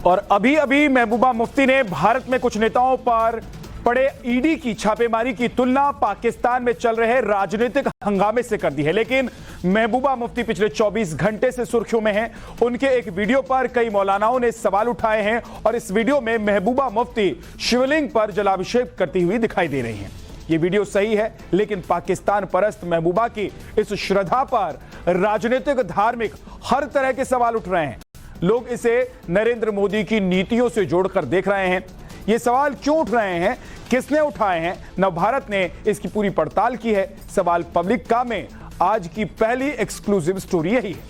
और अभी अभी महबूबा मुफ्ती ने भारत में कुछ नेताओं पर पड़े ईडी की छापेमारी की तुलना पाकिस्तान में चल रहे राजनीतिक हंगामे से कर दी है। लेकिन महबूबा मुफ्ती पिछले 24 घंटे से सुर्खियों में हैं। उनके एक वीडियो पर कई मौलानाओं ने सवाल उठाए हैं और इस वीडियो में महबूबा मुफ्ती शिवलिंग पर जलाभिषेक करती हुई दिखाई दे रही हैं। ये वीडियो सही है, लेकिन पाकिस्तान परस्त महबूबा की इस श्रद्धा पर राजनीतिक धार्मिक हर तरह के सवाल उठ रहे हैं। लोग इसे नरेंद्र मोदी की नीतियों से जोड़कर देख रहे हैं। ये सवाल क्यों उठ रहे हैं, किसने उठाए हैं, नवभारत ने इसकी पूरी पड़ताल की है। सवाल पब्लिक का में आज की पहली एक्सक्लूसिव स्टोरी यही है।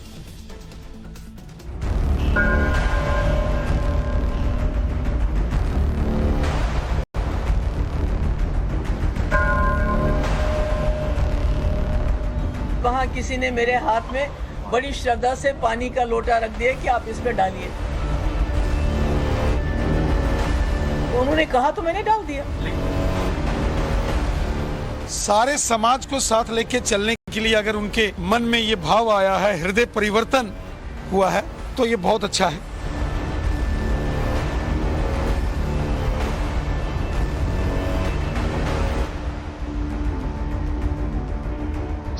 वहां किसी ने मेरे हाथ में बड़ी श्रद्धा से पानी का लोटा रख दिया कि आप इस पे डालिए। उन्होंने कहा तो मैंने डाल दिया। सारे समाज को साथ लेके चलने के लिए अगर उनके मन में ये भाव आया है, हृदय परिवर्तन हुआ है, तो ये बहुत अच्छा है।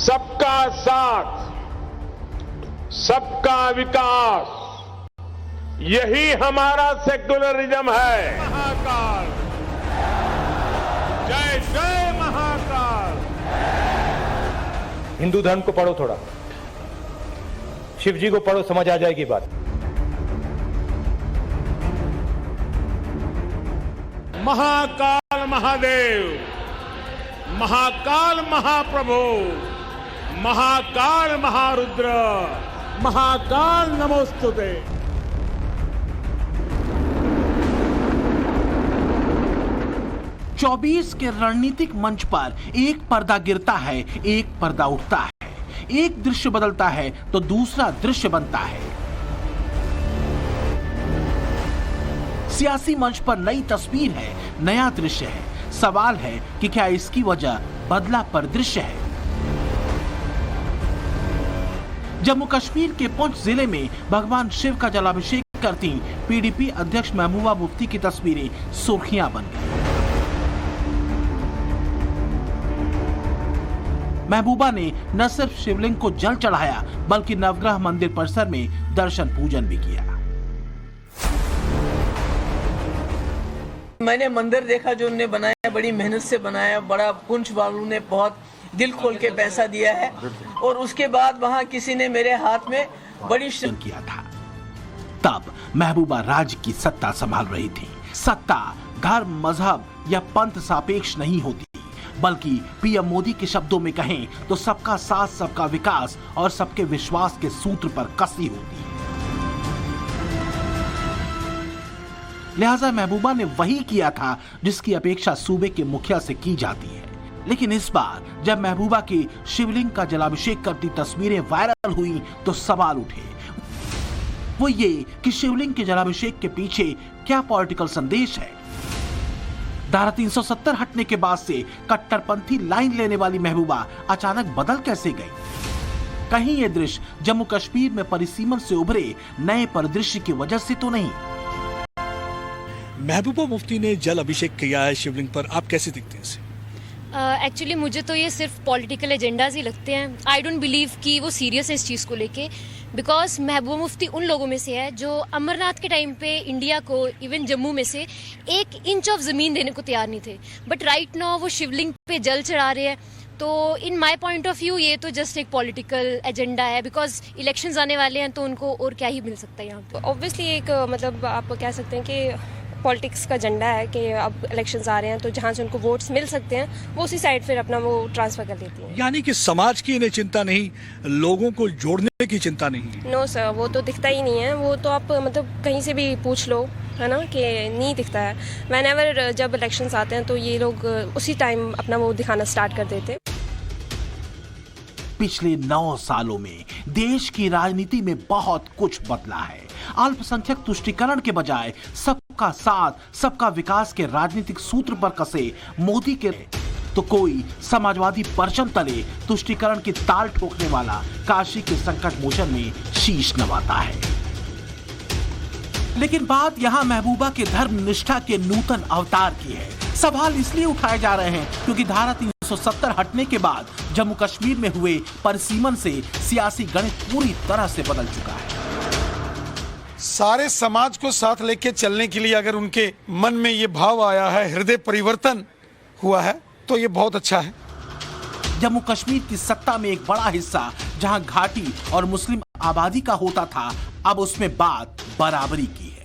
सबका साथ, सबका विकास, यही हमारा सेक्युलरिज्म है। महाकाल, जय जय महाकाल। हिंदू धर्म को पढ़ो, थोड़ा शिव जी को पढ़ो, समझ आ जाएगी बात। महाकाल महादेव, महाकाल महाप्रभु, महाकाल महारुद्र, महाकाल नमोस्तुते। चौबीस के रणनीतिक मंच पर एक पर्दा गिरता है, एक पर्दा उठता है, एक दृश्य बदलता है तो दूसरा दृश्य बनता है। सियासी मंच पर नई तस्वीर है, नया दृश्य है। सवाल है कि क्या इसकी वजह बदला परिदृश्य है। जम्मू कश्मीर के पुंछ जिले में भगवान शिव का जलाभिषेक करती पीडीपी अध्यक्ष महबूबा मुफ्ती की तस्वीरें सुर्खियां बन गई। महबूबा ने न सिर्फ शिवलिंग को जल चढ़ाया, बल्कि नवग्रह मंदिर परिसर में दर्शन पूजन भी किया। मैंने मंदिर देखा जो उन्होंने बनाया, बड़ी मेहनत से बनाया, बड़ा पुंछ वालों ने बहुत दिल खोल के पैसा दिया है। और उसके बाद वहां किसी ने मेरे हाथ में बड़ी किया था। तब महबूबा राज्य की सत्ता संभाल रही थी। सत्ता धर्म, मजहब या पंथ सापेक्ष नहीं होती, बल्कि पीएम मोदी के शब्दों में कहें तो सबका साथ, सबका विकास और सबके विश्वास के सूत्र पर कसी होती है। लिहाजा महबूबा ने वही किया था जिसकी अपेक्षा सूबे के मुखिया से की जाती है। लेकिन इस बार जब महबूबा की शिवलिंग का जलाभिषेक करती तस्वीरें वायरल हुई तो सवाल उठे। वो ये कि शिवलिंग के जलाभिषेक के पीछे क्या पॉलिटिकल संदेश है। धारा 370 हटने के बाद से कट्टरपंथी लाइन लेने वाली महबूबा अचानक बदल कैसे गई? कहीं ये दृश्य जम्मू कश्मीर में परिसीमन से उभरे नए परिदृश्य की वजह से तो नहीं? महबूबा मुफ्ती ने जल अभिषेक किया है शिवलिंग पर, आप कैसे दिखते हैं इसे? एक्चुअली मुझे तो ये सिर्फ पॉलिटिकल एजेंडाज ही लगते हैं। आई डोंट बिलीव कि वो सीरियस है इस चीज़ को लेके, बिकॉज महबूबा मुफ्ती उन लोगों में से है जो अमरनाथ के टाइम पे इंडिया को, इवन जम्मू में से 1 इंच ऑफ ज़मीन देने को तैयार नहीं थे। बट राइट नाउ वो शिवलिंग पे जल चढ़ा रहे हैं। तो इन माई पॉइंट ऑफ व्यू ये तो जस्ट एक पॉलिटिकल एजेंडा है, बिकॉज इलेक्शंस आने वाले हैं तो उनको और क्या ही मिल सकता है यहाँ पे। ऑब्वियसली एक मतलब आप कह सकते हैं कि पॉलिटिक्स का एजेंडा है कि अब इलेक्शंस आ रहे हैं तो जहां से उनको वोट्स मिल सकते हैं वो उसी साइड फिर अपना वो ट्रांसफर कर देती हैं। यानी कि समाज की इन्हें चिंता नहीं, लोगों को जोड़ने की चिंता नहीं। नो सर, वो तो दिखता ही नहीं है। वो तो आप मतलब कहीं से भी पूछ लो, है ना, कि नहीं दिखता है। व्हेनेवर जब इलेक्शंस आते हैं तो ये लोग उसी टाइम अपना वो दिखाना स्टार्ट कर देते हैं। पिछले 9 सालों में देश की राजनीति में बहुत कुछ बदला है। अल्पसंख्यक तुष्टीकरण के बजाय सबका साथ, सबका विकास के राजनीतिक सूत्र पर कसे मोदी के तो कोई समाजवादी परचम तले तुष्टीकरण की ताल ठोकने वाला काशी के संकट मोचन में शीश नवाता है। लेकिन बात यहाँ महबूबा के धर्म निष्ठा के नूतन अवतार की है। सवाल इसलिए उठाए जा रहे हैं क्योंकि धारा 370 हटने के बाद जम्मू कश्मीर में हुए परिसीमन से सियासी गणित पूरी तरह से बदल चुका है। सारे समाज को साथ लेके चलने के लिए अगर उनके मन में ये भाव आया है, हृदय परिवर्तन हुआ है, तो ये बहुत अच्छा है। जम्मू कश्मीर की सत्ता में एक बड़ा हिस्सा जहां घाटी और मुस्लिम आबादी का होता था, अब उसमें बात बराबरी की है।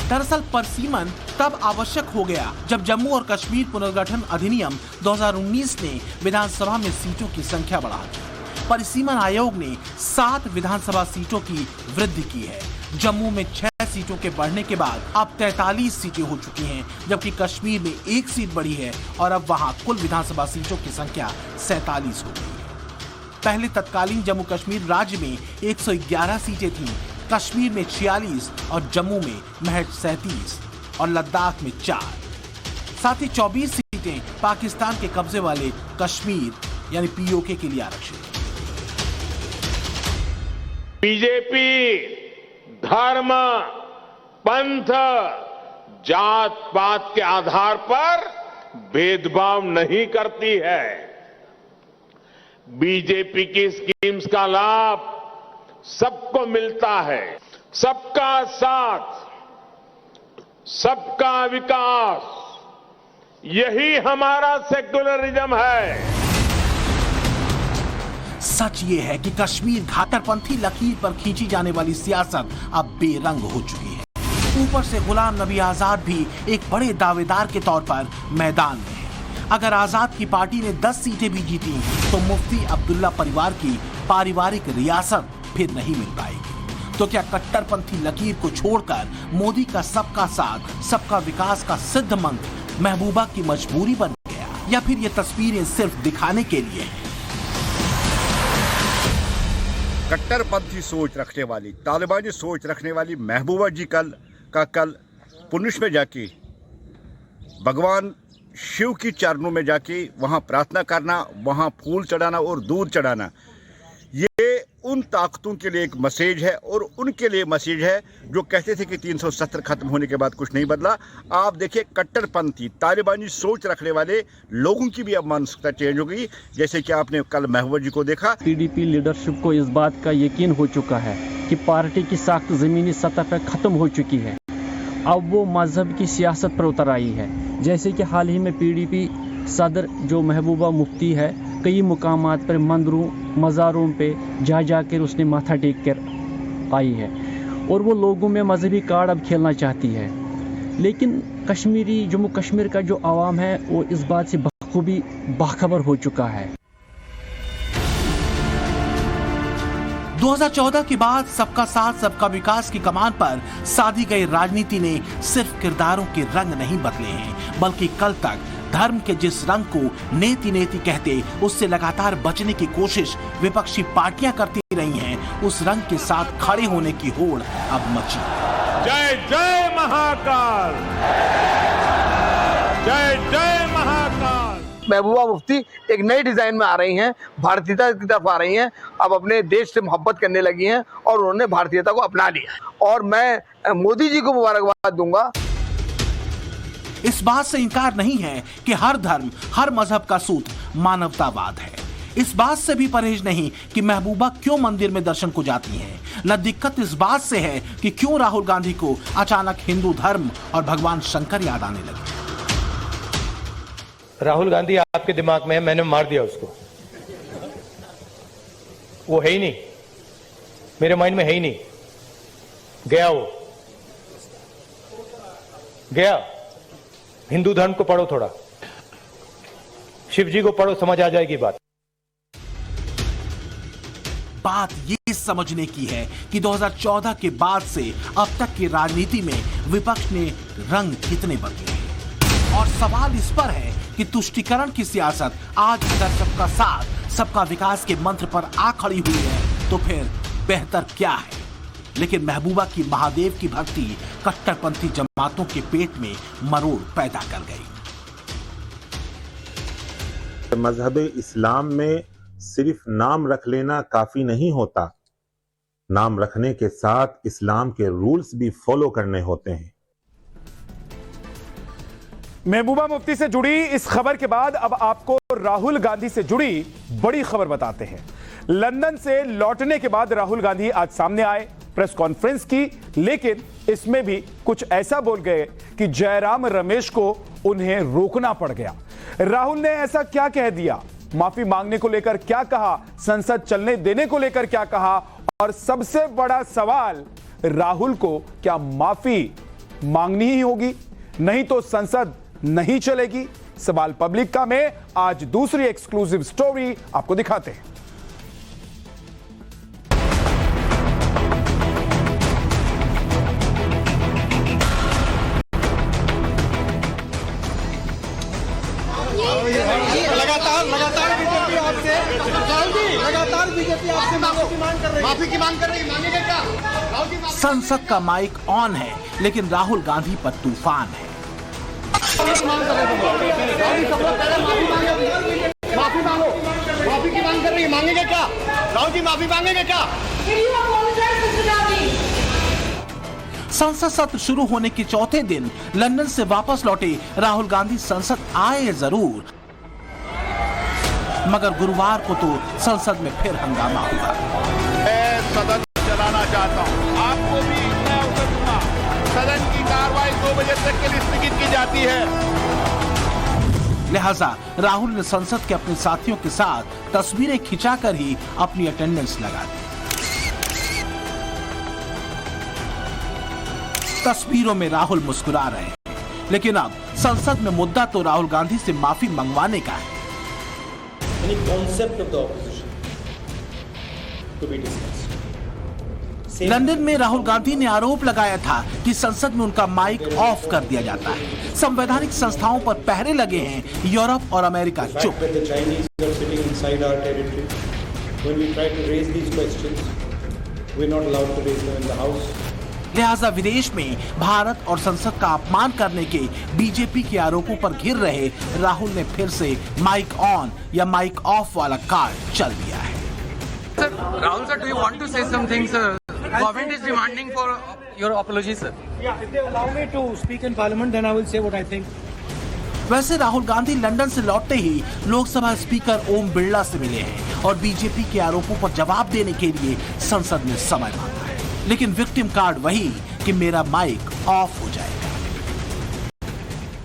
दरअसल परिसीमन तब आवश्यक हो गया जब जम्मू और कश्मीर पुनर्गठन अधिनियम 2019 ने विधानसभा में सीटों की संख्या बढ़ा दी। परिसीमन आयोग ने 7 विधानसभा सीटों की वृद्धि की है। जम्मू में 6 सीटों के बढ़ने के बाद अब 43 सीटें हो चुकी हैं, जबकि कश्मीर में 1 सीट बढ़ी है और अब वहां कुल विधानसभा सीटों की संख्या 47 हो गई है। पहले तत्कालीन जम्मू कश्मीर राज्य में 111 सीटें थीं, कश्मीर में 46 और जम्मू में महज 37 और लद्दाख में 4। साथ ही 24 सीटें पाकिस्तान के कब्जे वाले कश्मीर यानी पीओके के लिए आरक्षित। बीजेपी धर्म, पंथ, जात पात के आधार पर भेदभाव नहीं करती है। बीजेपी की स्कीम्स का लाभ सबको मिलता है। सबका साथ, सबका विकास, यही हमारा सेक्युलरिज्म है। सच ये है कि कश्मीर घाटरपंथी लकीर पर खींची जाने वाली सियासत अब बेरंग हो चुकी है। ऊपर से गुलाम नबी आजाद भी एक बड़े दावेदार के तौर पर मैदान में है। अगर आजाद की पार्टी ने 10 सीटें भी जीती तो मुफ्ती अब्दुल्ला परिवार की पारिवारिक रियासत फिर नहीं मिल पाएगी। तो क्या कट्टरपंथी लकीर को छोड़कर मोदी का सबका साथ, सबका विकास का सिद्ध मंत्र महबूबा की मजबूरी बन गया, या फिर ये तस्वीरें सिर्फ दिखाने के लिए हैं? कट्टरपंथी सोच रखने वाली, तालिबानी सोच रखने वाली महबूबा जी कल पुनिश में जाके भगवान शिव की चरणों में जाके वहाँ प्रार्थना करना, वहाँ फूल चढ़ाना और दूध चढ़ाना, ये उन ताकतों के लिए एक मैसेज है और उनके लिए मैसेज है जो कहते थे कि 370 खत्म होने के बाद कुछ नहीं बदला। आप देखिए कट्टरपंथी तालिबानी सोच रखने वाले लोगों की भी अब मानसिकता चेंज हो गई, जैसे कि आपने कल महबूबा जी को देखा। पीडीपी लीडरशिप को इस बात का यकीन हो चुका है कि पार्टी की साख्त ज़मीनी सतह पर ख़त्म हो चुकी है। अब वो मजहब की सियासत पर उतर आई है। जैसे कि हाल ही में पीडीपी सदर जो महबूबा मुफ्ती है, कई मुकामात पर मंदिरों मज़ारों पे जाकर उसने माथा टेक कर आई है और वो लोगों में मजहबी कार्ड अब खेलना चाहती है। लेकिन जम्मू कश्मीर का जो आवाम है वो इस बात से बखूबी बाखबर हो चुका है। 2014 के बाद सबका साथ सबका विकास की कमान पर साधी गई राजनीति ने सिर्फ किरदारों के रंग नहीं बदले हैं, बल्कि कल तक धर्म के जिस रंग को नेति नेति कहते उससे लगातार बचने की कोशिश विपक्षी पार्टियां करती रही हैं, उस रंग के साथ खड़े होने की होड़ अब मची। जय जय महाकाल, जय जय महाकाल। महबूबा मुफ्ती एक नई डिजाइन में आ रही हैं, भारतीयता की तरफ आ रही हैं, अब अपने देश से मोहब्बत करने लगी हैं और उन्होंने भारतीयता को अपना लिया। और मैं मोदी जी को मुबारकबाद दूंगा। इस बात से इनकार नहीं है कि हर धर्म, हर मजहब का सूत्र मानवतावाद है। इस बात से भी परहेज नहीं कि महबूबा क्यों मंदिर में दर्शन को जाती हैं। न दिक्कत इस बात से है कि क्यों राहुल गांधी को अचानक हिंदू धर्म और भगवान शंकर याद आने लगे। राहुल गांधी आपके दिमाग में है, मैंने मार दिया उसको। वो है ही नहीं, मेरे माइंड में है ही नहीं। गया, वो गया। हिंदू धर्म को पढ़ो, थोड़ा शिव जी को पढ़ो, समझ आ जाएगी बात। बात ये समझने की है कि 2014 के बाद से अब तक की राजनीति में विपक्ष ने रंग कितने बदले हैं। और सवाल इस पर है कि तुष्टीकरण की सियासत आज अगर सबका साथ सबका विकास के मंत्र पर आ खड़ी हुई है तो फिर बेहतर क्या है। लेकिन महबूबा की महादेव की भक्ति कट्टरपंथी जमातों के पेट में मरोड़ पैदा कर गई। मजहब इस्लाम में सिर्फ नाम रख लेना काफी नहीं होता, नाम रखने के साथ इस्लाम के रूल्स भी फॉलो करने होते हैं। महबूबा मुफ्ती से जुड़ी इस खबर के बाद अब आपको राहुल गांधी से जुड़ी बड़ी खबर बताते हैं। लंदन से लौटने के बाद राहुल गांधी आज सामने आए, प्रेस कॉन्फ्रेंस की, लेकिन इसमें भी कुछ ऐसा बोल गए कि जयराम रमेश को उन्हें रोकना पड़ गया। राहुल ने ऐसा क्या कह दिया, माफी मांगने को लेकर क्या कहा, संसद चलने देने को लेकर क्या कहा, और सबसे बड़ा सवाल, राहुल को क्या माफी मांगनी ही होगी, नहीं तो संसद नहीं चलेगी? सवाल पब्लिक का में आज दूसरी एक्सक्लूसिव स्टोरी आपको दिखाते हैं। माफी की मांग कर रही है, मांगेगा क्या? संसद का माइक ऑन है, लेकिन राहुल गांधी पर तूफान है। माफी मांगो, माफी की मांग कर रही है, मांगेगा क्या? राहुल जी माफी मांगेगा क्या? संसद सत्र शुरू होने के चौथे दिन लंदन से वापस लौटे राहुल गांधी संसद आए जरूर, मगर गुरुवार को तो संसद में फिर हंगामा हुआ। मैं सदन चलाना चाहता हूं, आपको भी मैं अवसर दूंगा। सदन की कार्रवाई 2 बजे तक के लिए स्थगित की जाती है। लिहाजा राहुल ने संसद के अपने साथियों के साथ तस्वीरें खिंचाकर ही अपनी अटेंडेंस लगा दी। तस्वीरों में राहुल मुस्कुरा रहे हैं, लेकिन अब संसद में मुद्दा तो राहुल गांधी से माफी मंगवाने का है। लंदन में राहुल गांधी ने आरोप लगाया था कि संसद में उनका माइक ऑफ कर दिया जाता है। संवैधानिक संस्थाओं पर पहरे लगे हैं, यूरोप और अमेरिका चुप। लिहाजा विदेश में भारत और संसद का अपमान करने के बीजेपी के आरोपों पर घिर रहे राहुल ने फिर से माइक ऑन या माइक ऑफ वाला कार्ड चल दिया है। Rahul sir, do you want to say something, sir? Government is demanding for your apology, sir. Yeah, if they allow me to speak in parliament, then I will say what I think. वैसे Rahul Gandhi London से लौटते ही Lok Sabha speaker Om Birla से मिले हैं और BJP के आरोपों पर जवाब देने के लिए संसद में समय मांगा है, लेकिन विक्टिम कार्ड वही कि मेरा माइक ऑफ हो जाएगा।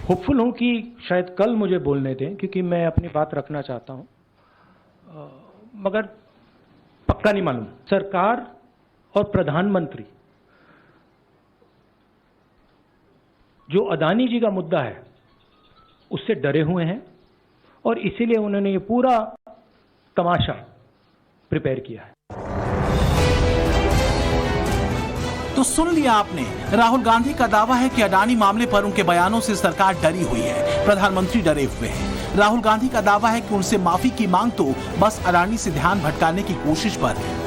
होपफुल हूं कि शायद कल मुझे बोलने दें, क्योंकि मैं अपनी बात रखना चाहता हूं, मगर पक्का नहीं मालूम। सरकार और प्रधानमंत्री जो अदानी जी का मुद्दा है उससे डरे हुए हैं और इसीलिए उन्होंने ये पूरा तमाशा प्रिपेयर किया है। तो सुन लिया आपने, राहुल गांधी का दावा है कि अडानी मामले पर उनके बयानों से सरकार डरी हुई है, प्रधानमंत्री डरे हुए हैं। राहुल गांधी का दावा है कि उनसे माफी की मांग तो बस अडानी से ध्यान भटकाने की कोशिश पर है,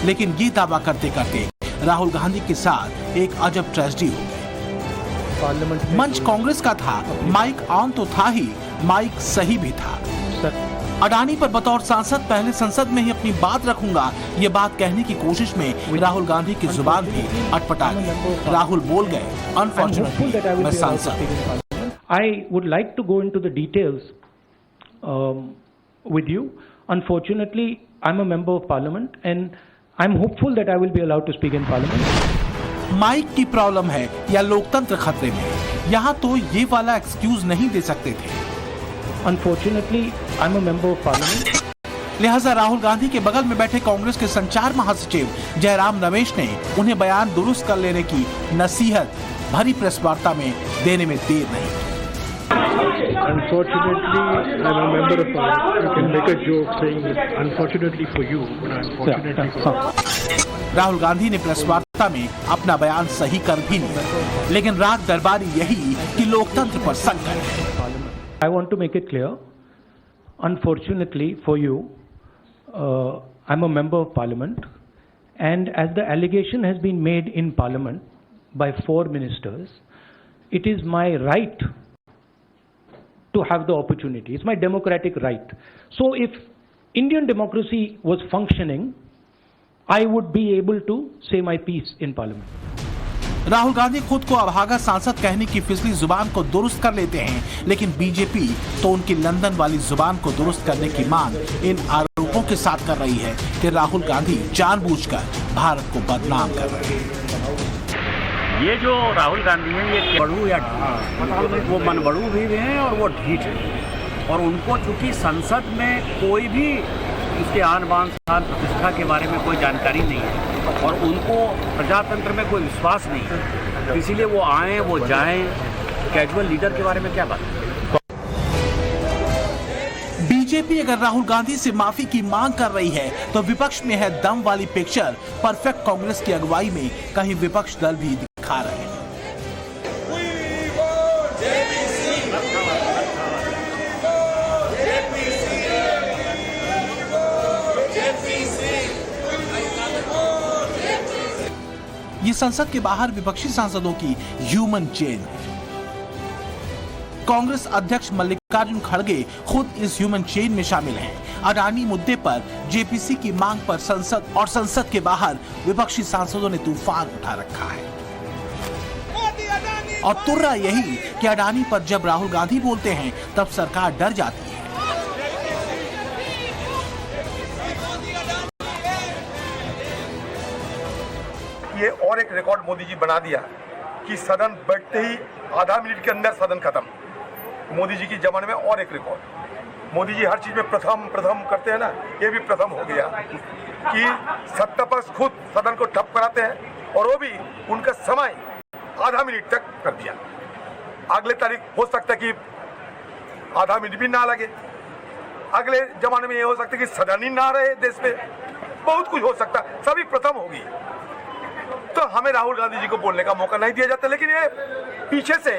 लेकिन ये दावा करते करते राहुल गांधी के साथ एक अजब ट्रेजेडी हो गई। मंच कांग्रेस का था, माइक ऑन तो था ही, माइक सही भी था। अडानी पर बतौर सांसद पहले संसद में ही अपनी बात रखूंगा, ये बात कहने की कोशिश में राहुल गांधी की जुबान भी अटपटा गई। राहुल बोल गए, अनफॉर्चुनेटली मैं सांसद। I would like to go into the details with you. Unfortunately, I'm a member of parliament and I'm hopeful that I will be allowed to speak in parliament. Mike की प्रॉब्लम है या लोकतंत्र खतरे में, यहाँ तो ये वाला एक्सक्यूज नहीं दे सकते थे। Unfortunately, I'm a member of parliament. लिहाजा राहुल गांधी के बगल में बैठे कांग्रेस के संचार महासचिव जयराम रमेश ने उन्हें बयान दुरुस्त कर लेने की नसीहत भरी प्रेस वार्ता में देने में देर नहीं। Unfortunately, I'm a member of parliament. You can make a joke saying that unfortunately for you, but unfortunately for me. Rahul Gandhi ने प्रेस वार्ता में अपना बयान सही कर भी लिया, लेकिन राग दरबारी यही कि लोकतंत्र पर संकट है। I want to make it clear. Unfortunately for you, I'm a member of parliament, and as the allegation has been made in parliament by 4 ministers, it is my right to have the opportunity. It's my democratic right. So if Indian democracy was functioning, I would be able to say my piece in Parliament. Rahul Gandhi खुद को अभागा सांसद कहने की फिसली जुबान को दुरुस्त कर लेते हैं, लेकिन बीजेपी तो उनकी लंदन वाली जुबान को दुरुस्त करने की मांग इन आरोपों के साथ कर रही है कि राहुल गांधी जानबूझकर भारत को बदनाम कर रहे हैं। ये जो राहुल गांधी हैं, ये बड़ू या वो मनबड़ू भी हैं और वो ढीठ हैं, और उनको चूंकि संसद में कोई भी उसके आन बान शान प्रतिष्ठा के बारे में कोई जानकारी नहीं है और उनको प्रजातंत्र में कोई विश्वास नहीं है, इसीलिए वो आए वो जाएं। कैजुअल लीडर के बारे में क्या बात है? बीजेपी अगर राहुल गांधी से माफी की मांग कर रही है तो विपक्ष में है दम वाली पिक्चर परफेक्ट कांग्रेस की अगुवाई में कहीं विपक्ष दल भी दिखा रहे हैं। ये संसद के बाहर विपक्षी सांसदों की ह्यूमन चेन है। कांग्रेस अध्यक्ष मल्लिकार्जुन खड़गे खुद इस ह्यूमन चेन में शामिल हैं। अडानी मुद्दे पर जेपीसी की मांग पर संसद के बाहर विपक्षी सांसदों ने तूफान उठा रखा है। और तुर्रा यही कि अडानी पर जब राहुल गांधी बोलते हैं तब सरकार डर जाती है। ये और एक रिकॉर्ड मोदी जी बना दिया कि सदन बैठते ही आधा मिनट के अंदर सदन खत्म। मोदी जी की जमाने में और एक रिकॉर्ड। मोदी जी हर चीज में प्रथम प्रथम करते हैं ना, ये भी प्रथम हो गया कि सत्ता पर खुद सदन को ठप कराते हैं और वो भी उनका समय आधा मिनट तक कर दिया। अगले तारीख हो सकता है कि आधा मिनट भी ना लगे। अगले जमाने में ये हो सकता है कि सदन ही ना रहे देश में। बहुत कुछ हो सकता, सभी प्रथम होगी। तो हमें राहुल गांधी जी को बोलने का मौका नहीं दिया जाता, लेकिन ये पीछे से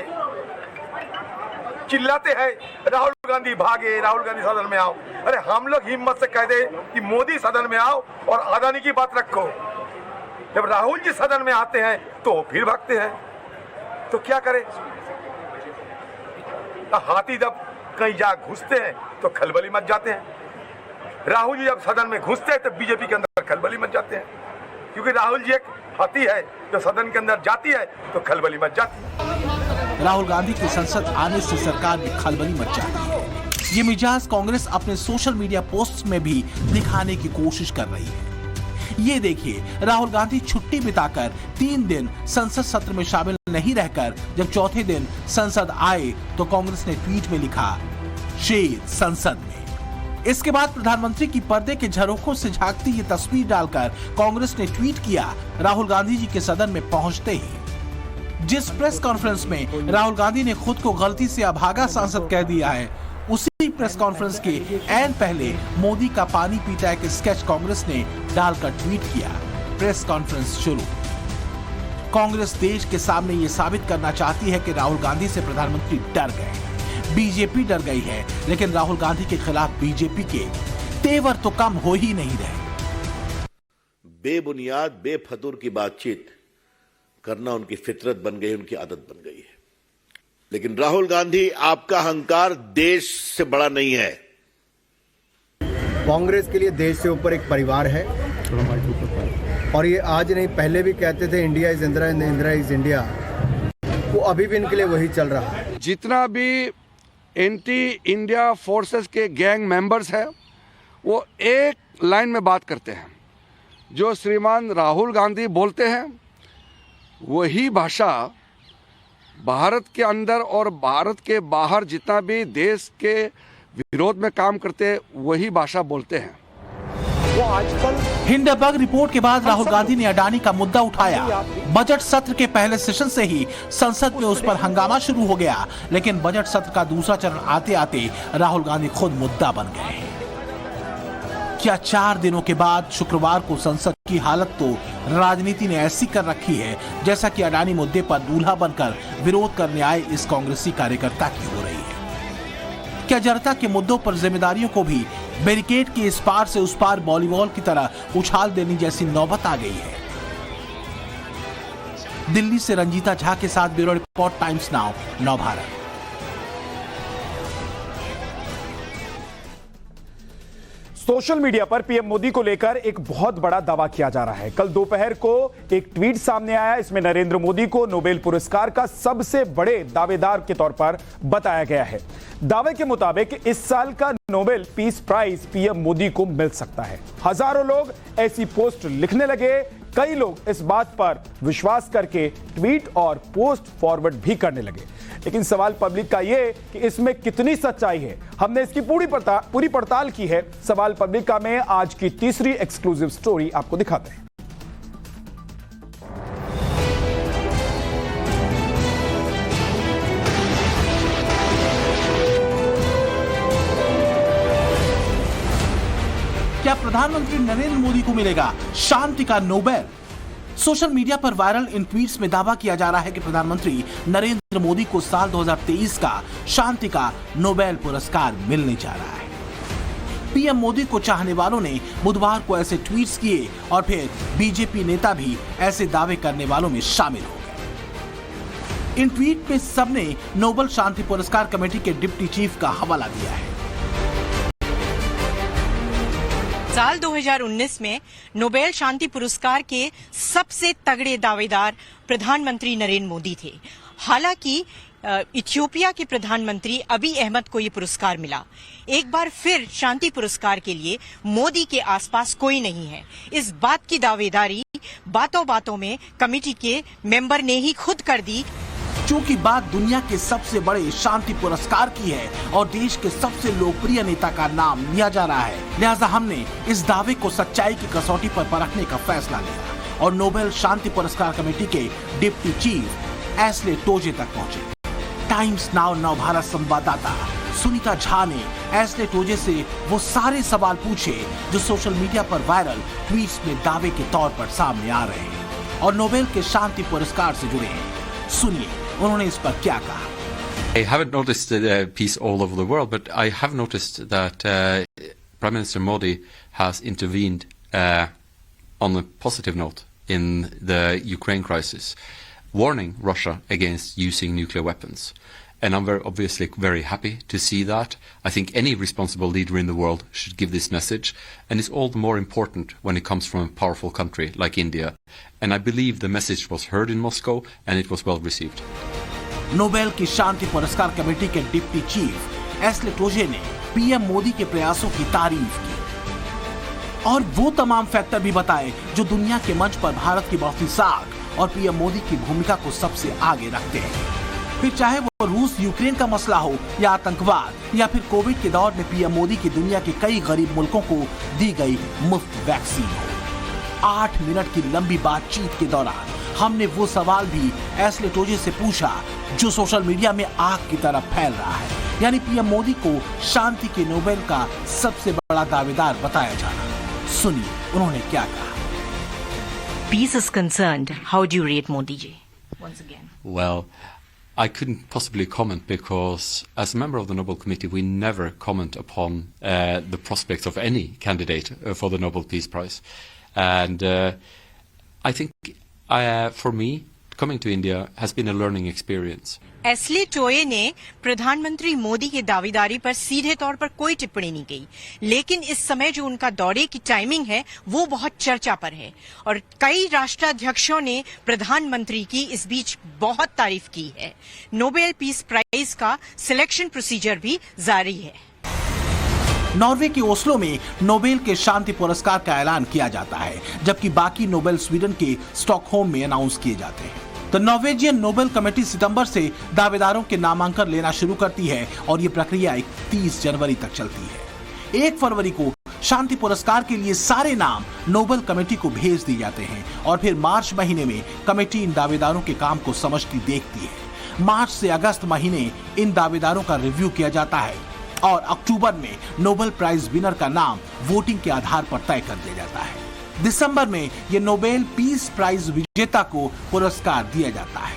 चिल्लाते हैं राहुल गांधी भागे, राहुल गांधी सदन में आओ। अरे हम लोग हिम्मत से कह दे कि मोदी सदन में आओ और अडानी की बात रखो। जब राहुल जी सदन में आते हैं तो फिर भागते हैं, तो क्या करें? हाथी जब कहीं जा घुसते हैं तो खलबली मच जाते हैं। राहुल जी जब सदन में घुसते हैं तो बीजेपी के अंदर खलबली मच जाते हैं, क्योंकि राहुल जी एक हाथी है जो सदन के अंदर जाती है तो खलबली मच जाती है। राहुल गांधी के संसद आने से सरकार में खलबली मच जाती है। ये मिजाज कांग्रेस अपने सोशल मीडिया पोस्ट्स में भी दिखाने की कोशिश कर रही है। ये देखिए, राहुल गांधी छुट्टी बिताकर 3 दिन संसद सत्र में शामिल नहीं रहकर जब चौथे दिन संसद आए तो कांग्रेस ने ट्वीट में लिखा, शेर संसद में। इसके बाद प्रधानमंत्री की पर्दे के झरोखों से झांकती ये तस्वीर डालकर कांग्रेस ने ट्वीट किया, राहुल गांधी जी के सदन में पहुंचते ही। जिस प्रेस कॉन्फ्रेंस में राहुल गांधी ने खुद को गलती से अभागा सांसद कह दिया है, उसी प्रेस कॉन्फ्रेंस के ऐन पहले मोदी का पानी पीता है कि स्केच कांग्रेस ने डालकर ट्वीट किया, प्रेस कॉन्फ्रेंस शुरू। कांग्रेस देश के सामने ये साबित करना चाहती है कि राहुल गांधी से प्रधानमंत्री डर गए, बीजेपी डर गई है, लेकिन राहुल गांधी के खिलाफ बीजेपी के तेवर तो कम हो ही नहीं रहे। बेबुनियाद बेफतूर की बातचीत करना उनकी फितरत बन गई, उनकी आदत बन गई है। लेकिन राहुल गांधी, आपका अहंकार देश से बड़ा नहीं है। कांग्रेस के लिए देश से ऊपर एक परिवार है और ये आज नहीं पहले भी कहते थे India is Indira, Indira is India. वो अभी भी इनके लिए वही चल रहा है। जितना भी एंटी इंडिया फोर्सेस के गैंग मेंबर्स हैं वो एक लाइन में बात करते हैं, जो श्रीमान राहुल गांधी बोलते हैं वही भाषा भारत के अंदर और भारत के बाहर जितना भी देश के विरोध में काम करते हैं वही भाषा बोलते हैं। वो आजकल हिंडनबर्ग रिपोर्ट के बाद राहुल गांधी ने अडानी का मुद्दा उठाया। बजट सत्र के पहले सेशन से ही संसद में उस पर हंगामा शुरू हो गया, लेकिन बजट सत्र का दूसरा चरण आते आते राहुल गांधी खुद मुद्दा बन गए। क्या 4 दिनों के बाद शुक्रवार को संसद की हालत तो राजनीति ने ऐसी कर रखी है जैसा कि अडानी मुद्दे पर दूल्हा बनकर विरोध करने आए इस कांग्रेसी कार्यकर्ता की हो रही है। क्या जनता के मुद्दों पर जिम्मेदारियों को भी बैरिकेड के इस पार से उस पार वॉलीबॉल की तरह उछाल देने जैसी नौबत आ गई है? दिल्ली से रंजीता झा के साथ bureau report, times now, Navbharat. Social media पर पीएम मोदी को लेकर एक बहुत बड़ा दावा किया जा रहा है। कल दोपहर को एक ट्वीट सामने आया, इसमें नरेंद्र मोदी को नोबेल पुरस्कार का सबसे बड़े दावेदार के तौर पर बताया गया है। दावे के मुताबिक इस साल का Nobel peace prize PM Modi को मिल सकता है। हजारों लोग ऐसी पोस्ट लिखने लगे। कई लोग इस बात पर विश्वास करके ट्वीट और पोस्ट फॉरवर्ड भी करने लगे। लेकिन सवाल पब्लिक का यह कि इसमें कितनी सच्चाई है, हमने इसकी पूरी पड़ताल की है। सवाल पब्लिक का में आज की तीसरी एक्सक्लूसिव स्टोरी आपको दिखाते हैं। क्या प्रधानमंत्री नरेंद्र मोदी को मिलेगा शांति का नोबेल? सोशल मीडिया पर वायरल इन ट्वीट्स में दावा किया जा रहा है कि प्रधानमंत्री नरेंद्र मोदी को साल 2023 का शांति का नोबेल पुरस्कार मिलने जा रहा है। पीएम मोदी को चाहने वालों ने बुधवार को ऐसे ट्वीट्स किए और फिर बीजेपी नेता भी ऐसे दावे करने वालों में शामिल हो गए। इन ट्वीट में सबने नोबेल शांति पुरस्कार कमेटी के डिप्टी चीफ का हवाला दिया है। साल 2019 में नोबेल शांति पुरस्कार के सबसे तगड़े दावेदार प्रधानमंत्री नरेंद्र मोदी थे। हालांकि इथियोपिया के प्रधानमंत्री अबी अहमद को ये पुरस्कार मिला। एक बार फिर शांति पुरस्कार के लिए मोदी के आसपास कोई नहीं है। इस बात की दावेदारी बातों बातों में कमेटी के मेंबर ने ही खुद कर दी। चूंकि बात दुनिया के सबसे बड़े शांति पुरस्कार की है और देश के सबसे लोकप्रिय नेता का नाम लिया जा रहा है, लिहाजा हमने इस दावे को सच्चाई की कसौटी पर परखने का फैसला लिया और नोबेल शांति पुरस्कार कमेटी के डिप्टी चीफ एस्ले टोजे तक पहुंचे। टाइम्स नाउ नव भारत संवाददाता सुनीता झा ने एस्ले टोजे से वो सारे सवाल पूछे जो सोशल मीडिया पर वायरल ट्वीट्स में दावे के तौर पर सामने आ रहे हैं और नोबेल के शांति पुरस्कार से जुड़े हैं। सुनिए उन्होंने इस पर क्या कहा। I haven't noticed the peace all over the world, but I have noticed that Prime Minister Modi has intervened on a positive note in the Ukraine crisis, warning Russia against using nuclear weapons. And I'm obviously very happy to see that. I think any responsible leader in the world should give this message, and it's all the more important when it comes from a powerful country like India. And I believe the message was heard in Moscow and it was well received. Nobel की शांति पुरस्कार committee के deputy chief Astley टोजे ने PM Modi के प्रयासों की तारीफ की और वो तमाम फैक्टर भी बताए जो दुनिया के मंच पर भारत की बढ़ती साख और पीएम मोदी की भूमिका को सबसे आगे रखते हैं। फिर चाहे वो रूस यूक्रेन का मसला हो या आतंकवाद या फिर कोविड के दौर में पीएम मोदी की दुनिया के कई गरीब मुल्कों को दी गई मुफ्त वैक्सीन हो। 8 मिनट की लंबी बातचीत के दौरान हमने वो सवाल भी एस्ले टोजे से पूछा जो सोशल मीडिया में आग की तरह फैल रहा है, यानी पीएम मोदी को शांति के नोबेल का सबसे बड़ा दावेदार बताया जाना। सुनिए उन्होंने क्या कहा। Peace is concerned, how do you rate Modi ji? Once again. Well, I couldn't possibly comment because as a member of the Nobel Committee we never comment upon the prospects of any candidate for the Nobel Peace Prize. And I think for me, coming to India has been a learning experience. Asle Toje ने प्रधानमंत्री मोदी की दावेदारी पर सीधे तौर पर कोई टिप्पणी नहीं की, लेकिन इस समय जो उनका दौरे की टाइमिंग है वो बहुत चर्चा पर है और कई राष्ट्राध्यक्षों ने प्रधानमंत्री की इस बीच बहुत तारीफ की है। नोबेल पीस प्राइज का सिलेक्शन प्रोसीजर भी जारी है। नॉर्वे के ओस्लो में नोबेल के शांति पुरस्कार का ऐलान किया जाता है, जबकि बाकी नोबेल स्वीडन के स्टॉकहोम में अनाउंस किए जाते हैं। तो नॉर्वेजियन नोबेल कमेटी सितंबर से दावेदारों के नामांकन लेना शुरू करती है और ये प्रक्रिया 31 जनवरी तक चलती है। 1 फरवरी को शांति पुरस्कार के लिए सारे नाम नोबेल कमेटी को भेज दिए जाते हैं और फिर मार्च महीने में कमेटी इन दावेदारों के काम को समझती देखती है। मार्च से अगस्त महीने इन दावेदारों का रिव्यू किया जाता है और अक्टूबर में नोबेल प्राइज विनर का नाम वोटिंग के आधार पर तय कर दिया जाता है। दिसंबर में ये नोबेल पीस प्राइज विजेता को पुरस्कार दिया जाता है,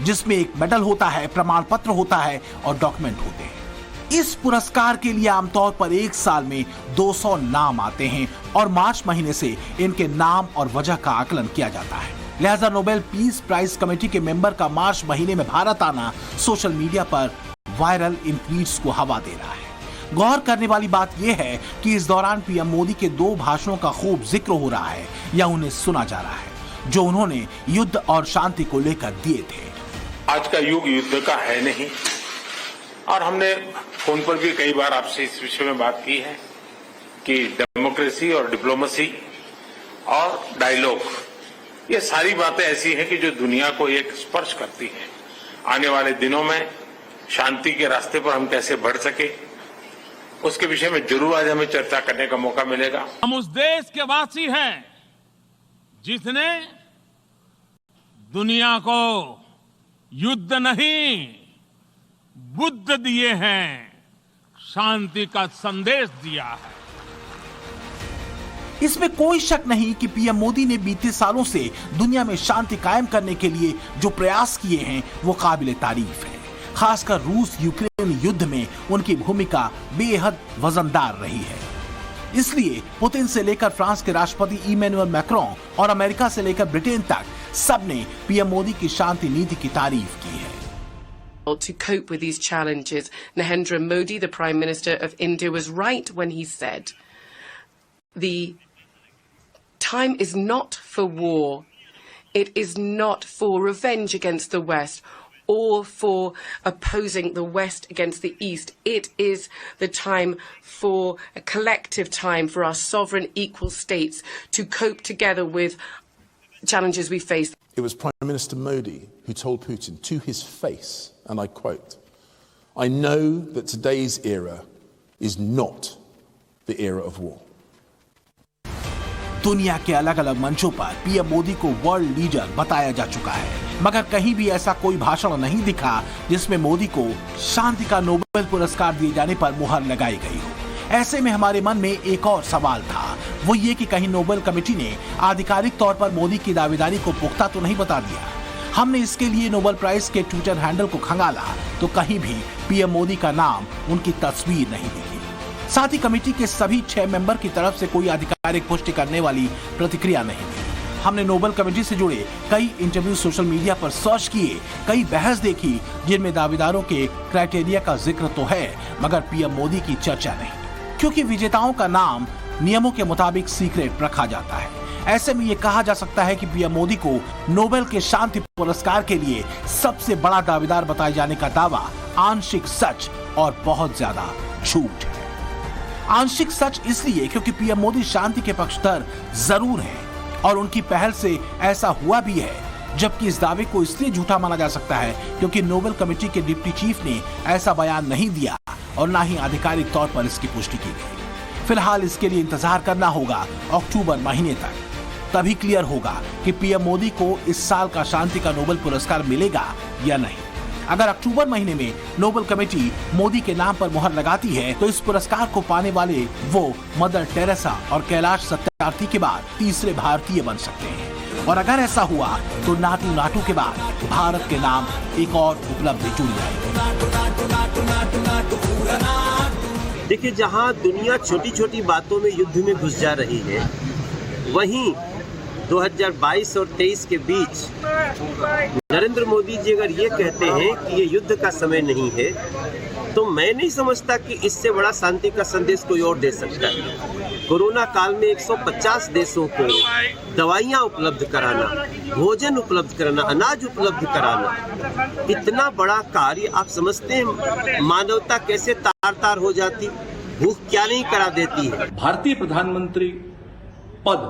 जिसमें एक मेडल होता है, प्रमाण पत्र होता है और डॉक्यूमेंट होते हैं। इस पुरस्कार के लिए आमतौर पर एक साल में 200 नाम आते हैं और मार्च महीने से इनके नाम और वजह का आकलन किया जाता है। लिहाजा नोबेल पीस प्राइज कमेटी के मेंबर का मार्च महीने में भारत आना सोशल मीडिया पर वायरल इन ट्वीट्स को हवा दे रहा है। गौर करने वाली बात यह है कि इस दौरान पीएम मोदी के 2 भाषणों का खूब जिक्र हो रहा है या उन्हें सुना जा रहा है, जो उन्होंने युद्ध और शांति को लेकर दिए थे। आज का युग युद्ध का है नहीं, और हमने फोन पर भी कई बार आपसे इस विषय में बात की है कि डेमोक्रेसी और डिप्लोमेसी और डायलॉग, ये सारी बातें ऐसी हैं कि जो दुनिया को एक स्पर्श करती है। आने वाले दिनों में शांति के रास्ते पर हम कैसे बढ़ सके, उसके विषय में जरूर आज हमें चर्चा करने का मौका मिलेगा। हम उस देश के वासी हैं जिसने दुनिया को युद्ध नहीं, बुद्ध दिए हैं, शांति का संदेश दिया है। इसमें कोई शक नहीं कि पीएम मोदी ने बीते सालों से दुनिया में शांति कायम करने के लिए जो प्रयास किए हैं वो काबिले तारीफ है। खासकर रूस यूक्रेन युद्ध में उनकी भूमिका बेहद वजनदार रही है। इसलिए पुतिन से लेकर फ्रांस के राष्ट्रपति इमैनुअल मैक्रोन और अमेरिका से लेकर ब्रिटेन तक सबने पीएम मोदी की शांति नीति की तारीफ की है। To cope with these challenges, Narendra Modi, the Prime Minister of India, was right when he said the time is not for war. It is not for revenge against the West or for opposing the West against the East. It is the time for a collective time for our sovereign equal states to cope together with challenges we face. It was Prime Minister Modi who told Putin to his face, and I quote, "I know that today's era is not the era of war." दुनिया के अलग अलग मंचों पर PM Modi को world leader बताया जा चुका है, मगर कहीं भी ऐसा कोई भाषण नहीं दिखा जिसमें मोदी को शांति का नोबेल पुरस्कार दिए जाने पर मुहर लगाई गई हो। ऐसे में हमारे मन में एक और सवाल था, वो ये कि कहीं नोबेल कमेटी ने आधिकारिक तौर पर मोदी की दावेदारी को पुख्ता तो नहीं बता दिया। हमने इसके लिए नोबेल प्राइज के ट्विटर हैंडल को खंगाला तो कहीं भी पीएम मोदी का नाम, उनकी तस्वीर नहीं दिखी। साथ ही कमेटी के सभी 6 मेंबर की तरफ से कोई आधिकारिक पुष्टि करने वाली प्रतिक्रिया नहीं थी। हमने नोबेल कमेटी से जुड़े कई इंटरव्यू सोशल मीडिया पर सर्च किए, कई बहस देखी जिनमें दावेदारों के क्राइटेरिया का जिक्र तो है मगर पीएम मोदी की चर्चा नहीं, क्योंकि विजेताओं का नाम नियमों के मुताबिक सीक्रेट रखा जाता है। ऐसे में ये कहा जा सकता है कि पीएम मोदी को नोबेल के शांति पुरस्कार के लिए सबसे बड़ा दावेदार बताए जाने का दावा आंशिक सच और बहुत ज्यादा झूठ है। आंशिक सच इसलिए क्योंकि पीएम मोदी शांति के पक्षधर जरूर हैं और उनकी पहल से ऐसा हुआ भी है, जबकि इस दावे को इसलिए झूठा माना जा सकता है क्योंकि नोबेल कमेटी के डिप्टी चीफ ने ऐसा बयान नहीं दिया और ना ही आधिकारिक तौर पर इसकी पुष्टि की गई। फिलहाल इसके लिए इंतजार करना होगा अक्टूबर महीने तक, तभी क्लियर होगा कि पीएम मोदी को इस साल का शांति का नोबेल पुरस्कार मिलेगा या नहीं। अगर अक्टूबर महीने में नोबेल कमेटी मोदी के नाम पर मुहर लगाती है तो इस पुरस्कार को पाने वाले वो मदर टेरेसा और कैलाश सत्यार्थी के बाद तीसरे भारतीय बन सकते हैं। और अगर ऐसा हुआ तो नाटू नाटू के बाद भारत के नाम एक और उपलब्धि जुड़ जाएगी। देखिए, जहां दुनिया छोटी छोटी बातों में युद्ध में घुस जा रही है, वहीं 2022 और 23 के बीच नरेंद्र मोदी जी अगर ये कहते हैं कि ये युद्ध का समय नहीं है, तो मैं नहीं समझता कि इससे बड़ा शांति का संदेश कोई और दे सकता है। कोरोना काल में 150 देशों को दवाइयां उपलब्ध कराना, भोजन उपलब्ध कराना, अनाज उपलब्ध कराना, इतना बड़ा कार्य आप समझते हैं मानवता कैसे तार-तार हो जाती, भूख क्या नहीं करा देती है। भारतीय प्रधानमंत्री पद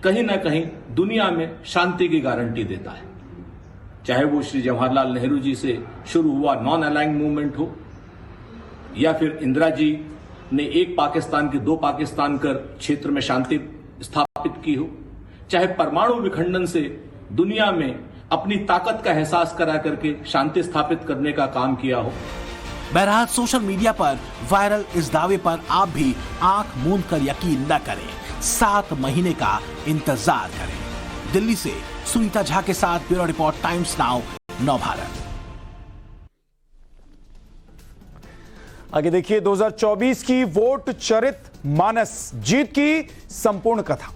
कहीं ना कहीं दुनिया में शांति की गारंटी देता है, चाहे वो श्री जवाहरलाल नेहरू जी से शुरू हुआ नॉन अलाइंग मूवमेंट हो, या फिर इंदिरा जी ने एक पाकिस्तान के 2 पाकिस्तान कर क्षेत्र में शांति स्थापित की हो, चाहे परमाणु विखंडन से दुनिया में अपनी ताकत का एहसास करा करके शांति स्थापित करने का काम किया हो। बहरहाल सोशल मीडिया पर वायरल इस दावे पर आप भी आंख मूंद कर यकीन न करें, 7 महीने का इंतजार करें। दिल्ली से सुनीता झा के साथ bureau report, times now, Navbharat. आगे देखिए 2024 की वोट चरित मानस जीत की संपूर्ण कथा।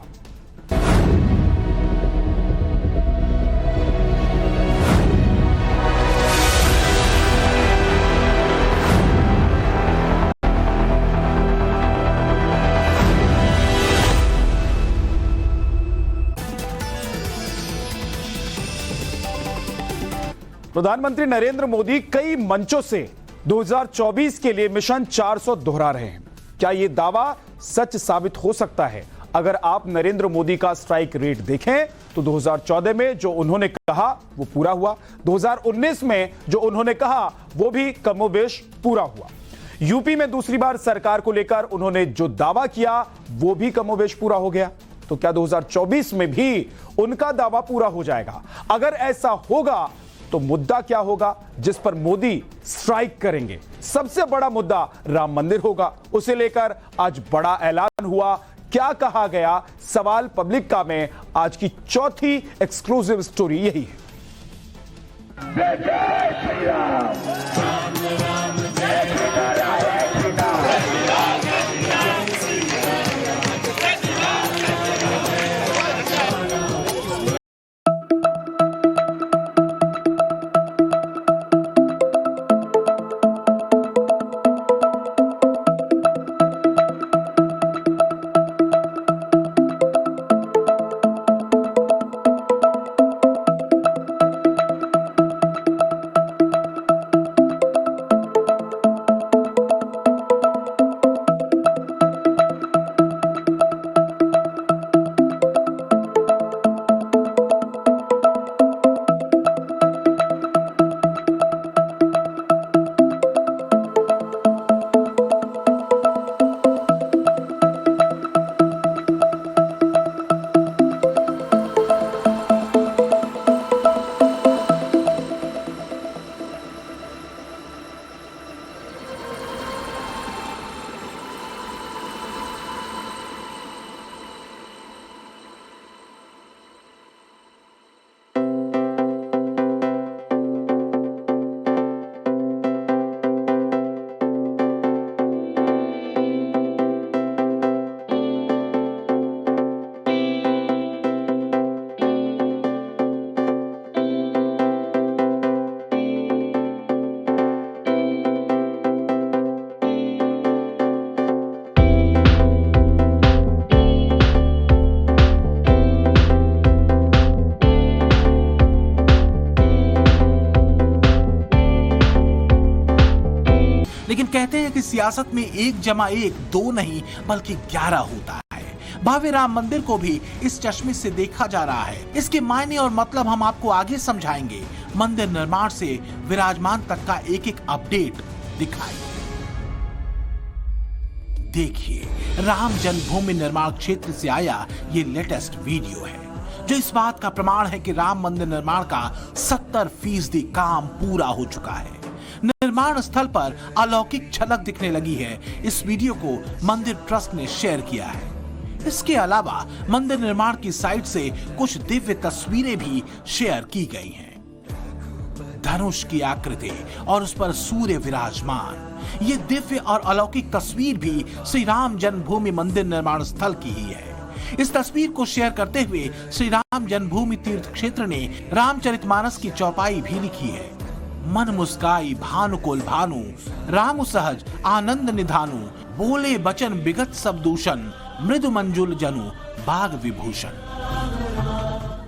प्रधानमंत्री नरेंद्र मोदी कई मंचों से 2024 के लिए मिशन 400 दोहरा रहे हैं। क्या यह दावा सच साबित हो सकता है? अगर आप नरेंद्र मोदी का स्ट्राइक रेट देखें तो 2014 में जो उन्होंने कहा वो पूरा हुआ, 2019 में जो उन्होंने कहा वो भी कमोबेश पूरा हुआ। यूपी में दूसरी बार सरकार को लेकर उन्होंने जो दावा किया वो भी कमोबेश पूरा हो गया। तो क्या 2024 में भी उनका दावा पूरा हो जाएगा? अगर ऐसा होगा तो मुद्दा क्या होगा जिस पर मोदी स्ट्राइक करेंगे? सबसे बड़ा मुद्दा राम मंदिर होगा। उसे लेकर आज बड़ा ऐलान हुआ। क्या कहा गया? सवाल पब्लिक का में आज की चौथी एक्सक्लूसिव स्टोरी यही है। लेकिन कहते हैं कि सियासत में 1 + 1 2 नहीं बल्कि 11 होता है। भव्य राम मंदिर को भी इस चश्मे से देखा जा रहा है। इसके मायने और मतलब हम आपको आगे समझाएंगे। मंदिर निर्माण से विराजमान तक का एक अपडेट दिखाएंगे। देखिए, राम जन्मभूमि निर्माण क्षेत्र से आया ये लेटेस्ट वीडियो है जो इस बात का प्रमाण है कि राम मंदिर निर्माण का 70% काम पूरा हो चुका है। निर्माण स्थल पर अलौकिक झलक दिखने लगी है। इस वीडियो को मंदिर ट्रस्ट ने शेयर किया है। इसके अलावा मंदिर निर्माण की साइट से कुछ दिव्य तस्वीरें भी शेयर की गई हैं। धनुष की आकृति और उस पर सूर्य विराजमान। ये दिव्य और अलौकिक तस्वीर भी श्री राम जन्मभूमि मंदिर निर्माण स्थल की ही है। इस तस्वीर को शेयर करते हुए श्री राम जन्मभूमि तीर्थ क्षेत्र ने रामचरितमानस की चौपाई भी लिखी है। मन मुस्काई भानुकुल भानु, राम सहज आनंद निधानु, बोले बचन बिगत सब दूषण, मृदु मंजुल जनु बाग विभूषण।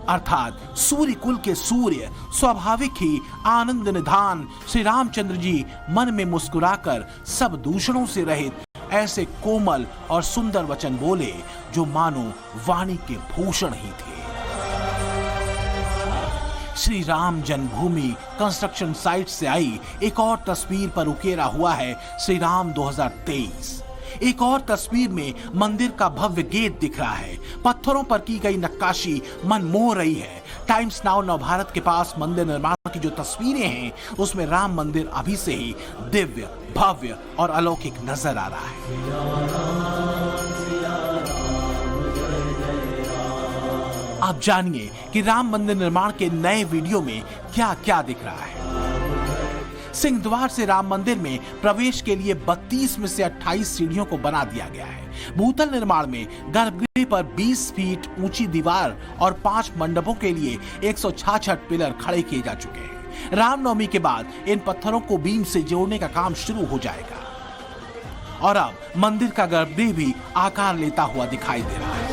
अर्थात सूर्य कुल के सूर्य स्वाभाविक ही आनंद निधान श्री रामचंद्र जी मन में मुस्कुराकर सब दूषणों से रहित ऐसे कोमल और सुंदर वचन बोले जो मानो वाणी के भूषण ही थे। श्री राम जन्मभूमि कंस्ट्रक्शन साइट से आई एक और तस्वीर पर उकेरा हुआ है श्री राम 2023। एक और तस्वीर में मंदिर का भव्य गेट दिख रहा है। पत्थरों पर की गई नक्काशी मन मोह रही है। टाइम्स नाउ नवभारत के पास मंदिर निर्माण की जो तस्वीरें हैं उसमें राम मंदिर अभी से ही दिव्य, भव्य और अलौकिक नजर आ रहा है। आप जानिए कि राम मंदिर निर्माण के नए वीडियो में क्या क्या दिख रहा है। सिंह द्वार से राम मंदिर में प्रवेश के लिए 32 में से 28 सीढ़ियों को बना दिया गया है। भूतल निर्माण में गर्भगृह पर 20 फीट ऊंची दीवार और 5 मंडपों के लिए 166 पिलर खड़े किए जा चुके हैं। रामनवमी के बाद इन पत्थरों को बीम से जोड़ने का काम शुरू हो जाएगा और अब मंदिर का गर्भगृह भी आकार लेता हुआ दिखाई दे रहा है।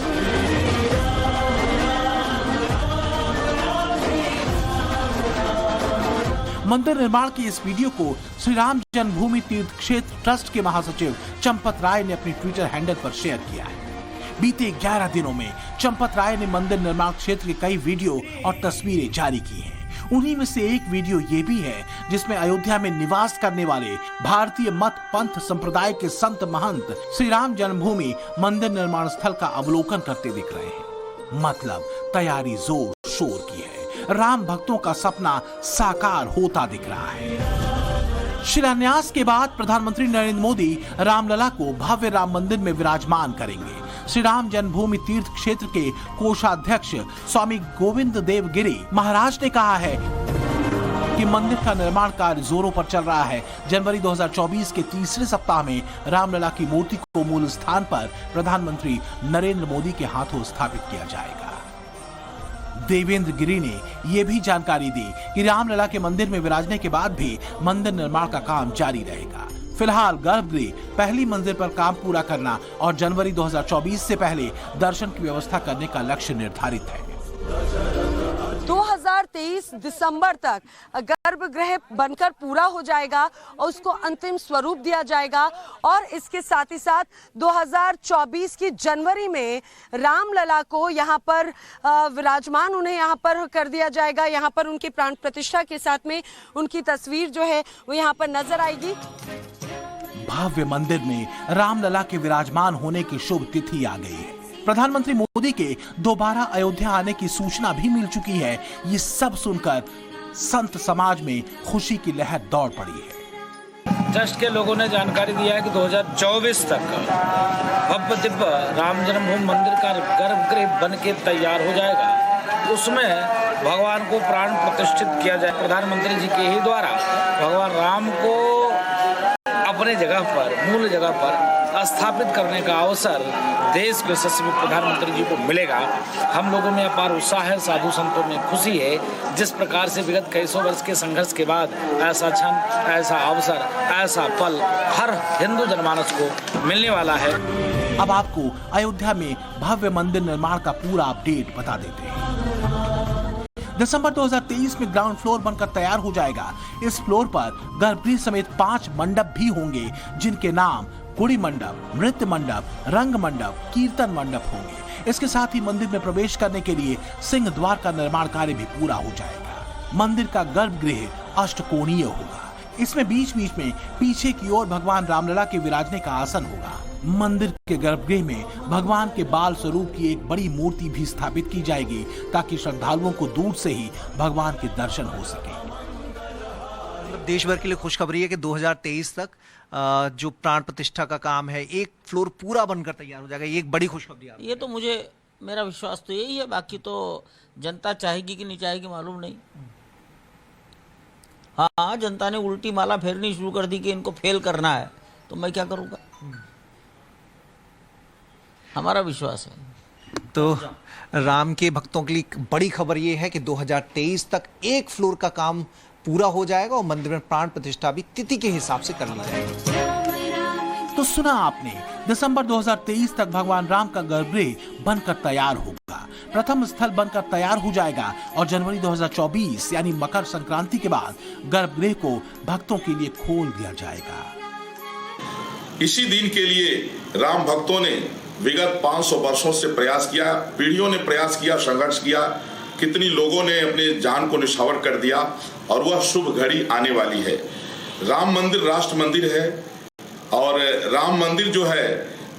मंदिर निर्माण के इस वीडियो को श्री राम जन्मभूमि तीर्थ क्षेत्र ट्रस्ट के महासचिव चंपत राय ने अपनी ट्विटर हैंडल पर शेयर किया है। बीते 11 दिनों में चंपत राय ने मंदिर निर्माण क्षेत्र के कई वीडियो और तस्वीरें जारी की हैं। उन्हीं में से एक वीडियो ये भी है जिसमें अयोध्या में निवास करने वाले भारतीय मत पंथ संप्रदाय के संत महंत श्री राम जन्मभूमि मंदिर निर्माण स्थल का अवलोकन करते दिख रहे हैं। मतलब तैयारी जोर शोर की है। राम भक्तों का सपना साकार होता दिख रहा है। शिलान्यास के बाद प्रधानमंत्री नरेंद्र मोदी रामलला को भव्य राम मंदिर में विराजमान करेंगे। श्री राम जन्मभूमि तीर्थ क्षेत्र के कोषाध्यक्ष स्वामी गोविंद देव गिरी महाराज ने कहा है कि मंदिर का निर्माण कार्य जोरों पर चल रहा है। जनवरी 2024 के तीसरे सप्ताह में रामलला की मूर्ति को मूल स्थान पर प्रधानमंत्री नरेंद्र मोदी के हाथों स्थापित किया जाएगा। देवेंद्र गिरी ने यह भी जानकारी दी कि रामलला के मंदिर में विराजने के बाद भी मंदिर निर्माण का काम जारी रहेगा। फिलहाल गर्भगृह पहली मंजिल पर काम पूरा करना और जनवरी 2024 से पहले दर्शन की व्यवस्था करने का लक्ष्य निर्धारित है। 2023 दिसंबर तक गर्भगृह बनकर पूरा हो जाएगा और उसको अंतिम स्वरूप दिया जाएगा और इसके साथ ही साथ 2024 की जनवरी में रामलला को यहाँ पर विराजमान उन्हें यहाँ पर कर दिया जाएगा। यहाँ पर उनकी प्राण प्रतिष्ठा के साथ में उनकी तस्वीर जो है वो यहाँ पर नजर आएगी। भव्य मंदिर में रामलला के विराजमान होने की शुभ तिथि आ गई है। प्रधानमंत्री मोदी के दोबारा अयोध्या आने की सूचना भी मिल चुकी है। ये सब सुनकर संत समाज में खुशी की लहर दौड़ पड़ी है। ट्रस्ट के लोगों ने जानकारी दिया है कि 2024 तक भव्य दिव्य राम जन्मभूमि मंदिर का गर्भगृह बन के तैयार हो जाएगा। उसमें भगवान को प्राण प्रतिष्ठित किया जाए। प्रधानमंत्री जी के ही द्वारा भगवान राम को अपने जगह पर मूल जगह पर स्थापित करने का अवसर देश के यशस्वी प्रधानमंत्री जी को मिलेगा। हम लोगों में अपार उत्साह है, साधु संतों में खुशी है। जिस प्रकार से विगत कई सौ वर्ष के संघर्ष के बाद ऐसा क्षण, ऐसा अवसर, ऐसा पल हर हिंदू जनमानस को मिलने वाला है। अब आपको अयोध्या में भव्य मंदिर निर्माण का पूरा अपडेट बता देते हैं। दिसंबर 2023 में ग्राउंड फ्लोर बनकर तैयार हो जाएगा। इस फ्लोर पर गर्भगृह समेत 5 मंडप भी होंगे जिनके नाम गुड़ी मंडप, नृत्य मंडप, रंग मंडप, कीर्तन मंडप होंगे। इसके साथ ही मंदिर में प्रवेश करने के लिए सिंह द्वार का निर्माण कार्य भी पूरा हो जाएगा। मंदिर का गर्भगृह अष्टकोणीय होगा। इसमें बीच बीच में पीछे की ओर भगवान रामलला के विराजने का आसन होगा। मंदिर के गर्भगृह में भगवान के बाल स्वरूप की एक बड़ी मूर्ति भी स्थापित की जाएगी ताकि श्रद्धालुओं को दूर से ही भगवान के दर्शन हो सके। देश भर के लिए खुशखबरी है कि 2023 तक जो प्राण प्रतिष्ठा का काम है एक फ्लोर पूरा बनकर तैयार हो जाएगा। ये एक बड़ी खुशखबरी है। ये तो मेरा विश्वास तो यही है। बाकी तो जनता चाहेगी कि नहीं चाहेगी मालूम नहीं। हाँ, जनता ने उल्टी माला फेरनी शुरू कर दी कि इनको फेल करना है, तो मैं क्या करूँगा। हमारा विश्वास है। तो राम के भक्तों के लिए बड़ी खबर ये है कि 2023 तक एक फ्लोर का काम पूरा हो जाएगा और मंदिर में प्राण प्रतिष्ठा भी तिथि के हिसाब से कर ली जाएगी। तो सुना आपने, दिसंबर 2023 तक भगवान राम का गर्भगृह बनकर तैयार होगा। प्रथम स्थल बनकर तैयार हो जाएगा और जनवरी 2024 यानी मकर संक्रांति के बाद गर्भगृह को भक्तों के लिए खोल दिया जाएगा। इसी दिन के लिए राम भक्तों ने विगत 500 वर्षों से प्रयास किया, पीढ़ियों ने प्रयास किया, संघर्ष किया, कितनी लोगों ने अपने जान को निछावर कर दिया और वह शुभ घड़ी आने वाली है। राम मंदिर राष्ट्र मंदिर है और राम मंदिर जो है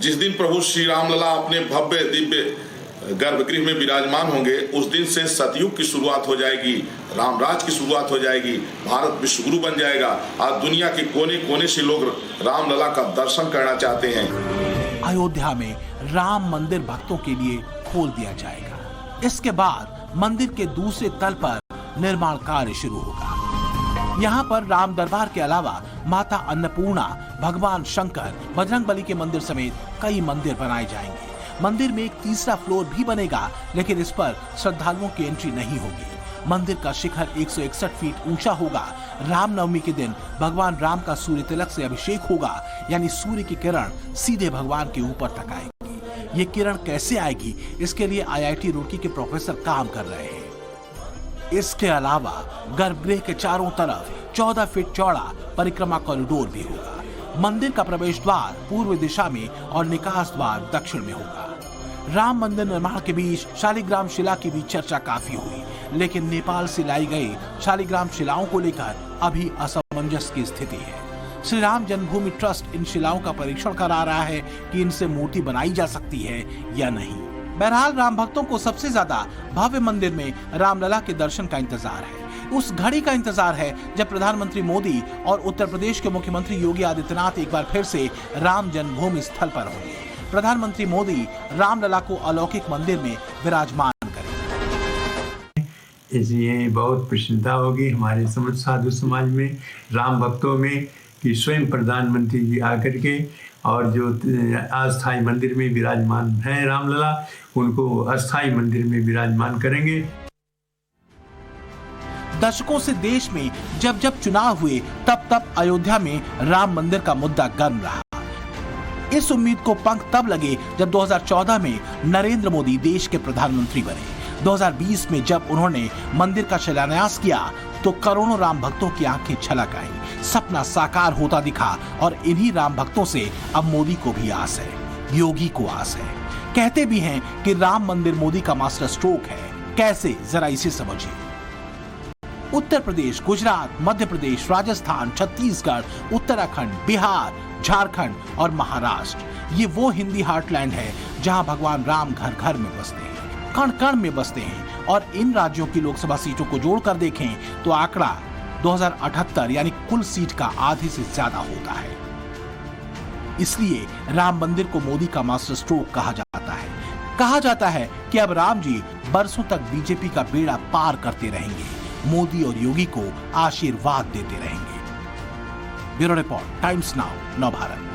जिस दिन प्रभु श्री रामलला अपने भव्य दिव्य गर्भगृह में विराजमान होंगे उस दिन से सतयुग की शुरुआत हो जाएगी, रामराज की शुरुआत हो जाएगी, भारत विश्वगुरु बन जाएगा। आज दुनिया के कोने कोने से लोग रामलला का दर्शन करना चाहते हैं। अयोध्या में राम मंदिर भक्तों के लिए खोल दिया जाएगा। इसके बाद मंदिर के दूसरे तल पर निर्माण कार्य शुरू होगा। यहाँ पर राम दरबार के अलावा माता अन्नपूर्णा, भगवान शंकर, बजरंगबली के मंदिर समेत कई मंदिर बनाए जाएंगे। मंदिर में एक तीसरा फ्लोर भी बनेगा लेकिन इस पर श्रद्धालुओं की एंट्री नहीं होगी। मंदिर का शिखर 161 फीट ऊंचा होगा। रामनवमी के दिन भगवान राम का सूर्य तिलक से अभिषेक होगा, यानी सूर्य की किरण सीधे भगवान के ऊपर तक आएगी। ये किरण कैसे आएगी, इसके लिए IIT रुड़की के प्रोफेसर काम कर रहे हैं। इसके अलावा गर्भगृह के चारों तरफ 14 फीट चौड़ा परिक्रमा कॉरिडोर भी होगा। मंदिर का प्रवेश द्वार पूर्व दिशा में और निकास द्वार दक्षिण में होगा। राम मंदिर निर्माण के बीच शालिग्राम शिला की भी चर्चा काफी हुई, लेकिन नेपाल से लाई गई शालिग्राम शिलाओं को लेकर अभी असमंजस की स्थिति है। श्री राम जन्मभूमि ट्रस्ट इन शिलाओं का परीक्षण करा रहा है कि इनसे मूर्ति बनाई जा सकती है या नहीं। बहरहाल राम भक्तों को सबसे ज्यादा भव्य मंदिर में रामलला के दर्शन का इंतजार है। उस घड़ी का इंतजार है जब प्रधानमंत्री मोदी और उत्तर प्रदेश के मुख्यमंत्री योगी आदित्यनाथ एक बार फिर से राम जन्मभूमि स्थल पर होंगे। प्रधानमंत्री मोदी रामलला को अलौकिक मंदिर में विराजमान करेंगे। इसलिए बहुत प्रसन्नता होगी हमारे साधु समाज में, राम भक्तों में, कि स्वयं प्रधानमंत्री जी आकर के और जो अस्थायी मंदिर में विराजमान है रामलला, उनको अस्थायी मंदिर में विराजमान करेंगे। दशकों से देश में जब जब चुनाव हुए तब अयोध्या में राम मंदिर का मुद्दा गर्म रहा। इस उम्मीद को पंख तब लगे जब 2014 में नरेंद्र मोदी देश के प्रधानमंत्री बने। 2020 में जब उन्होंने मंदिर का शिलान्यास किया तो करोड़ों राम भक्तों की आंखें छलक आई। सपना साकार होता दिखा और इन्हीं राम भक्तों से अब मोदी को भी आस है, योगी को आस है। कहते भी हैं कि राम मंदिर मोदी का मास्टर स्ट्रोक है। कैसे, जरा इसे समझिए। उत्तर प्रदेश, गुजरात, मध्य प्रदेश, राजस्थान, छत्तीसगढ़, उत्तराखंड, बिहार, झारखंड और महाराष्ट्र, ये वो हिंदी हार्टलैंड है जहां भगवान राम घर घर में बसते हैं, कण कण में बसते हैं। और इन राज्यों की लोकसभा सीटों को जोड़कर देखें तो आंकड़ा 2078 यानी कुल सीट का आधे से ज्यादा होता है। इसलिए राम मंदिर को मोदी का मास्टर स्ट्रोक कहा जाता है। कहा जाता है कि अब राम जी बरसों तक बीजेपी का बेड़ा पार करते रहेंगे, मोदी और योगी को आशीर्वाद देते रहेंगे। Bureau report, times now, Navbharat.